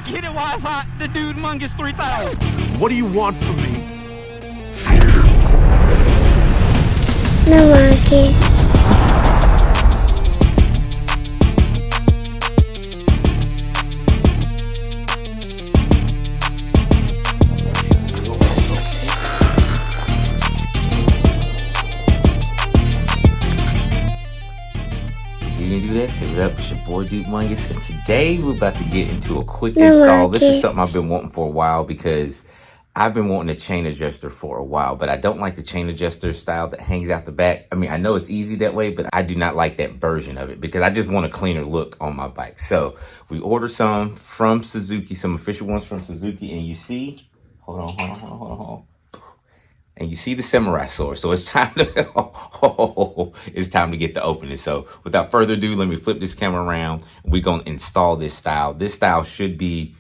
Get it while it's hot, the Dude Mungus 3000. What do you want from me? No monkey. You can do that. Take it up. It's your boy Dude Mungus, and today we're about to get into a quick install. This is something I've been wanting for a while because I've been wanting a chain adjuster for a while, but I don't like the chain adjuster style that hangs out the back. I mean, I know it's easy that way, but I do not like that version of it because I just want a cleaner look on my bike. So we ordered some from Suzuki, some official ones from Suzuki, and you see, hold on. And you see the samurai sword, so it's time to it's time to get to opening. So without further ado, let me flip this camera around. We're gonna install this style. This style should be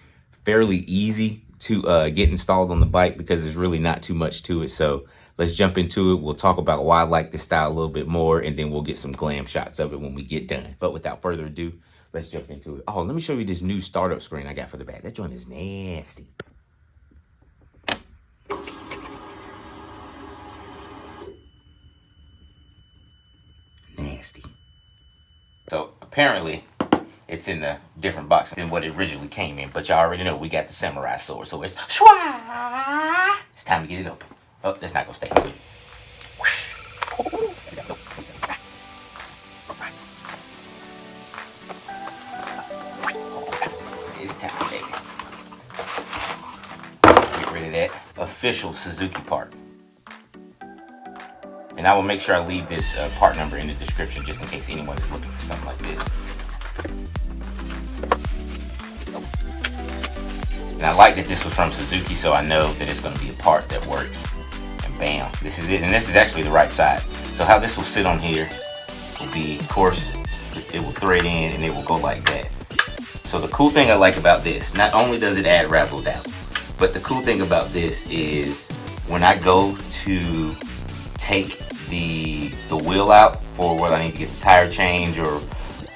fairly easy to get installed on the bike because there's really not too much to it. So let's jump into it. We'll talk about why I like this style a little bit more, and then we'll get some glam shots of it when we get done. But without further ado, let's jump into it. Oh, let me show you this new startup screen I got for the back. That joint is nasty. Nasty. So apparently it's in a different box than what it originally came in, but y'all already know we got the samurai sword, so it's shwa! It's time to get it open. Oh, that's not gonna stay open. It's time, baby. Get rid of that official Suzuki part. And I will make sure I leave this part number in the description just in case anyone is looking for something like this. And I like that this was from Suzuki, so I know that it's going to be a part that works. And bam, this is it. And this is actually the right side. So how this will sit on here will be, of course, it will thread in and it will go like that. So the cool thing I like about this, not only does it add razzle dazzle, but the cool thing about this is when I go to take the wheel out for whether I need to get the tire change or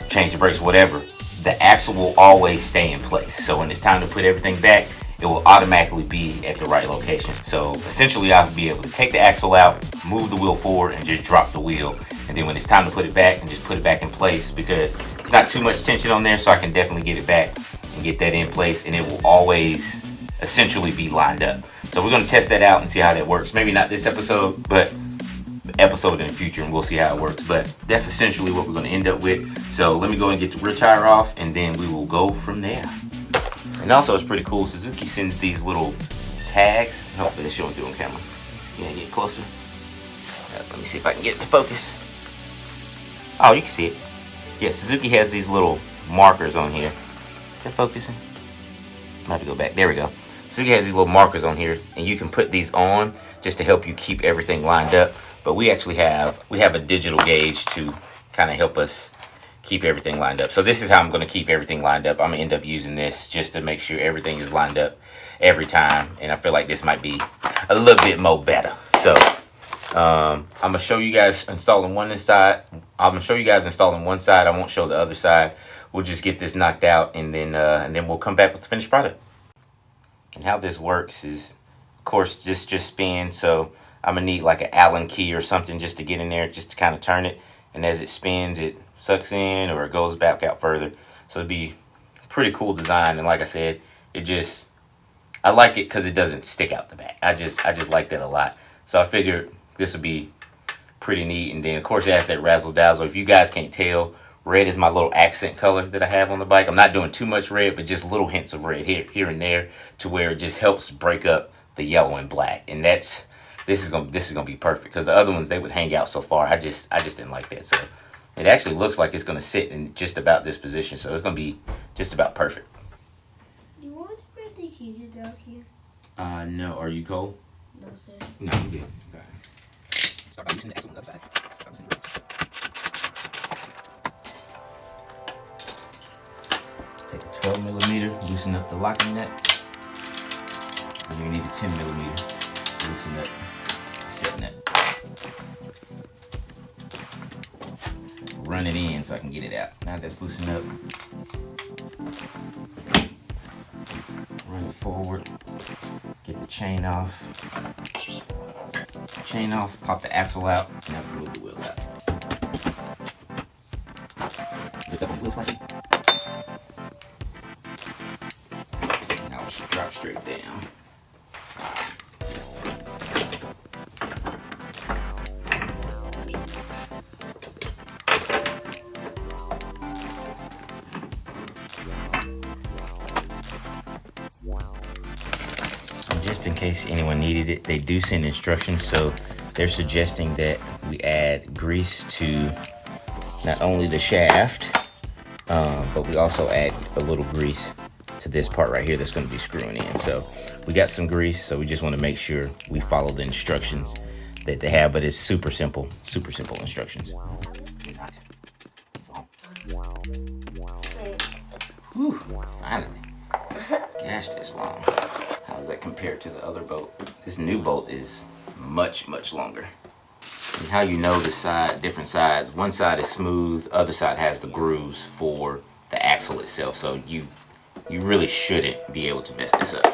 change the brakes, whatever, the axle will always stay in place. So when it's time to put everything back, it will automatically be at the right location. So essentially I'll be able to take the axle out, move the wheel forward, and just drop the wheel. And then when it's time to put it back, and just put it back in place because it's not too much tension on there, so I can definitely get it back and get that in place, and it will always essentially be lined up. So we're going to test that out and see how that works. Maybe not this episode, but episode in the future, and we'll see how it works. But that's essentially what we're going to end up with. So let me go and get the rear tire off, and then we will go from there. And also, it's pretty cool. Suzuki sends these little tags. Hopefully this showing through on camera. Can I get closer? Let me see if I can get it to focus. Oh, you can see it. Yeah, Suzuki has these little markers on here. Is that focusing? I have to go back. There we go. Suzuki has these little markers on here, and you can put these on just to help you keep everything lined up. But we actually have a digital gauge to kind of help us keep everything lined up. So this is how I'm going to keep everything lined up. I'm going to end up using this just to make sure everything is lined up every time. And I feel like this might be a little bit more better. So I'm going to show you guys installing one side. I'm going to show you guys installing one side. I won't show the other side. We'll just get this knocked out, and then we'll come back with the finished product. And how this works is, of course, just spin. So I'm gonna need like an Allen key or something just to get in there, just to kind of turn it. And as it spins, it sucks in or it goes back out further. So it'd be a pretty cool design. And like I said, I like it because it doesn't stick out the back. I just like that a lot. So I figured this would be pretty neat. And then of course it has that razzle dazzle. If you guys can't tell, red is my little accent color that I have on the bike. I'm not doing too much red, but just little hints of red here and there to where it just helps break up the yellow and black. And this is gonna be perfect because the other ones, they would hang out so far. I just didn't like that. So it actually looks like it's gonna sit in just about this position. So it's gonna be just about perfect. Do you want to put the heater down here? No. Are you cold? No, sir. No, I'm good. Okay. Start by using the axle on the other side. Take a 12 millimeter, loosen up the locking nut. And you need a 10 millimeter, loosen up the set nut. Run it in so I can get it out. Now that's loosened up. Run it forward. Get the chain off. Chain off, pop the axle out, and now move the wheel out. Lift up the wheel slightly. Now it should drop straight down. Just in case anyone needed it, they do send instructions, so they're suggesting that we add grease to not only the shaft, but we also add a little grease to this part right here that's going to be screwing in. So we got some grease, so we just want to make sure we follow the instructions that they have, but it's super simple instructions. Whew, finally. Gosh, that's long. How does that compare to the other bolt? This new bolt is much longer. And how you know the side, different sides. One side is smooth, other side has the grooves for the axle itself. So you really shouldn't be able to mess this up.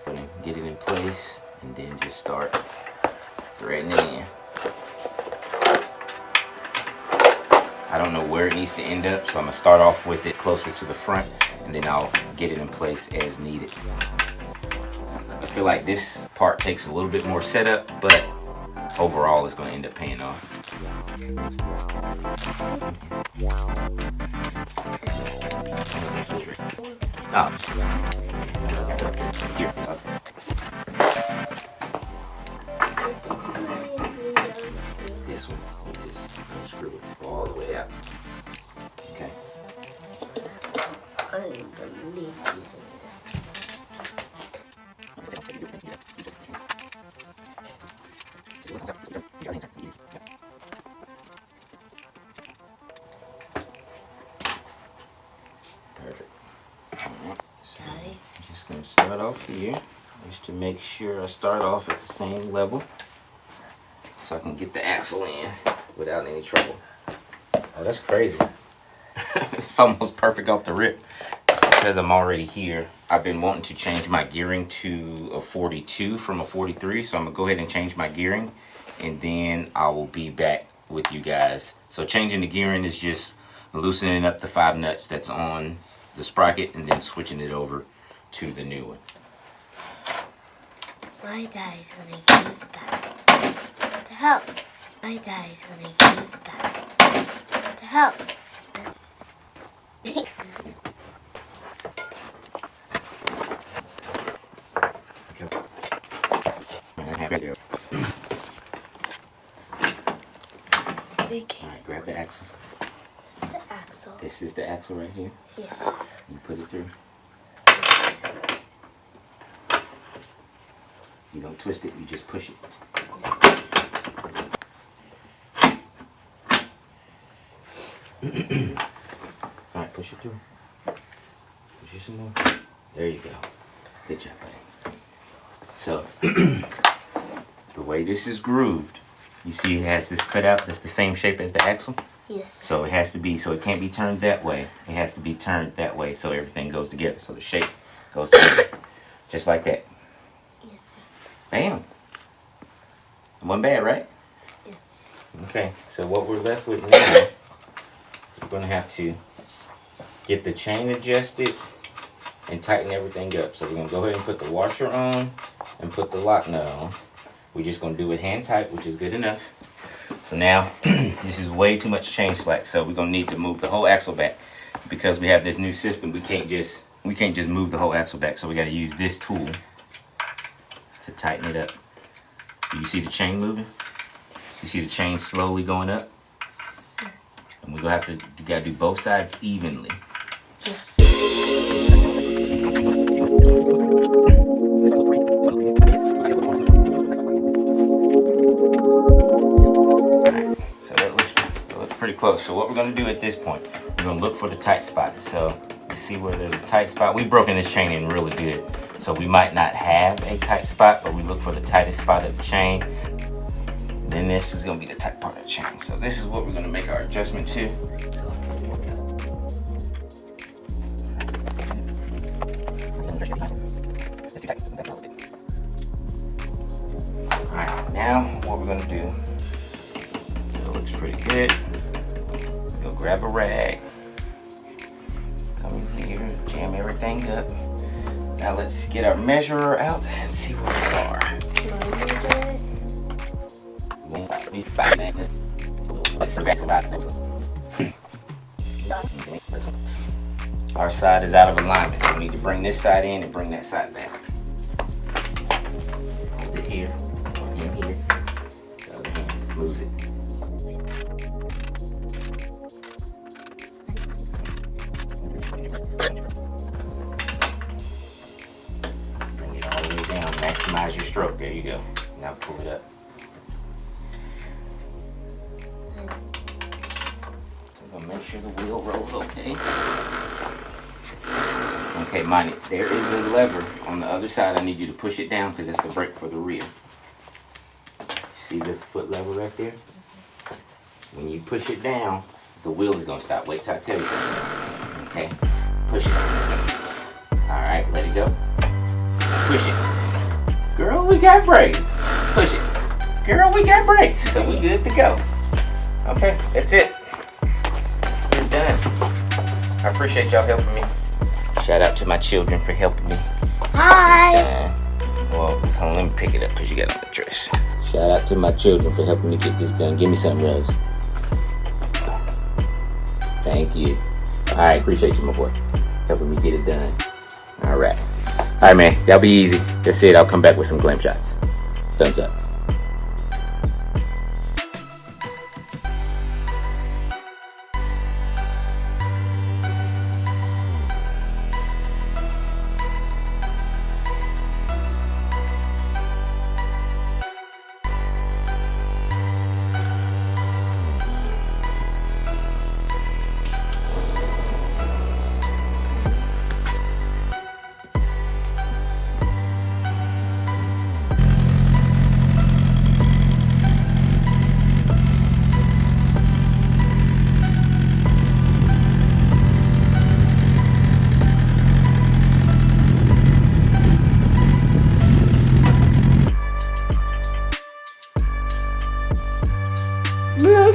Gonna get it in place and then just start threading it in. I don't know where it needs to end up, so I'm gonna start off with it closer to the front, and then I'll get it in place as needed. I feel like this part takes a little bit more setup, but overall it's going to end up paying off. Oh. Here. This one, we just screw it all the way out. Okay. I don't believe using this. Perfect. I'm just going to start off here, just to make sure I start off at the same level, so I can get the axle in without any trouble. Oh, that's crazy. It's almost perfect off the rip. Because I'm already here, I've been wanting to change my gearing to a 42 from a 43, so I'm gonna go ahead and change my gearing, and then I will be back with you guys. So changing the gearing is just loosening up the 5 nuts that's on the sprocket and then switching it over to the new one. My daddy's gonna use that to help. My daddy's gonna use that to help. Alright, grab the axle. Where's the axle? This is the axle right here. Yes. You put it through. You don't twist it, you just push it. Alright, push it through. Push it some more. There you go. Good job, buddy. So, the way this is grooved, you see it has this cutout that's the same shape as the axle? Yes. So it has to be, so it can't be turned that way. It has to be turned that way so everything goes together. So the shape goes together. Just like that. Yes, sir. Bam. One bad, right? Yes. Okay, so what we're left with now is we're going to have to get the chain adjusted and tighten everything up. So we're going to go ahead and put the washer on and put the lock nut on. We're just going to do it hand tight, which is good enough. So now, this is way too much chain slack, so we're going to need to move the whole axle back. Because we have this new system, we can't just move the whole axle back, so we got to use this tool to tighten it up. Do you see the chain moving? You see the chain slowly going up? Sir. And we're going to you got to do both sides evenly. Yes. So that looks pretty close. So what we're going to do at this point, we're going to look for the tight spot. So you see where there's a tight spot. We've broken this chain in really good. So we might not have a tight spot, but we look for the tightest spot of the chain. Then this is going to be the tight part of the chain. So this is what we're going to make our adjustment to. Alright, now what we're gonna do, it looks pretty good. Go grab a rag, come in here, jam everything up. Now let's get our measurer out and see where we are. Our side is out of alignment, so we need to bring this side in and bring that side back. Hold it here, or in here. The other hand moves it. Bring it all the way down, maximize your stroke. There you go. Now pull it up. Make sure the wheel rolls okay. Okay, mind it, there is a lever on the other side. I need you to push it down because that's the brake for the rear. See the foot lever right there? When you push it down, the wheel is going to stop. Wait till I tell you something. Okay, push it. Alright, let it go. Push it. Girl, we got brakes. Push it. Girl, we got brakes. So we good to go. Okay, that's it. Done. I appreciate y'all helping me. Shout out to my children for helping me. Hi. Well, hold on, let me pick it up because you got on the dress. Shout out to my children for helping me get this done. Give me some, Rose. Thank you. All right, appreciate you, my boy, helping me get it done. All right. All right, man. That'll be easy. That's it. I'll come back with some glam shots. Thumbs up.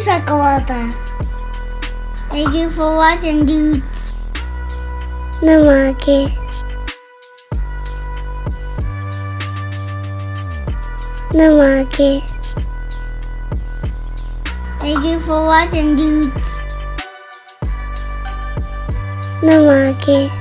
Sakawata. Thank you for watching, dudes. Namake. Namake. Thank you for watching, dudes. Namake.